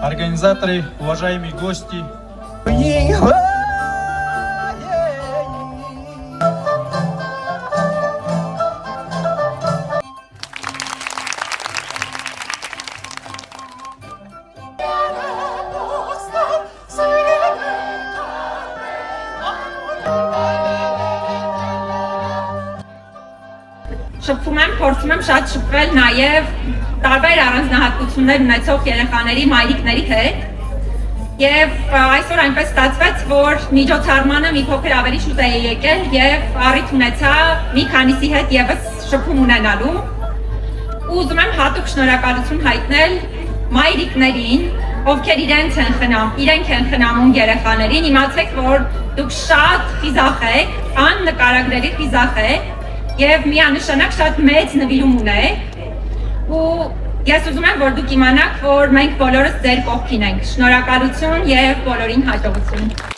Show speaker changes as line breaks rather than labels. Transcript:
Организаторы, уважаемые гости.
Շփվում եմ, փորձում եմ շատ շփվել նաև տարբեր առանձնահատկություններ ունեցող երեխաների մայրիկների հետ եւ այսօր այնպես ստացվեց, որ միջոցառմանը մի փոքր ավելի շուտ է եկել եւ առիթ ունեցա մի քանիսի հետ եւս շփում ունենալու ու ուզում եմ հատուկ շնորհակալություն հայտնել մայրիկներին, ովքեր իրենք են խնամում երեխաներին, իմացեք, որ դուք շատ խիզախ եք, աննկարագրելի խիզախ եք եւ միանշանակ շատ մեծ նվիրում ունեք ու ես ուզում եմ, որ դուք իմանաք, որ մենք բոլորս ձեր կողքին ենք։ Շնորհակալություն եւ բոլորին հաջողություն։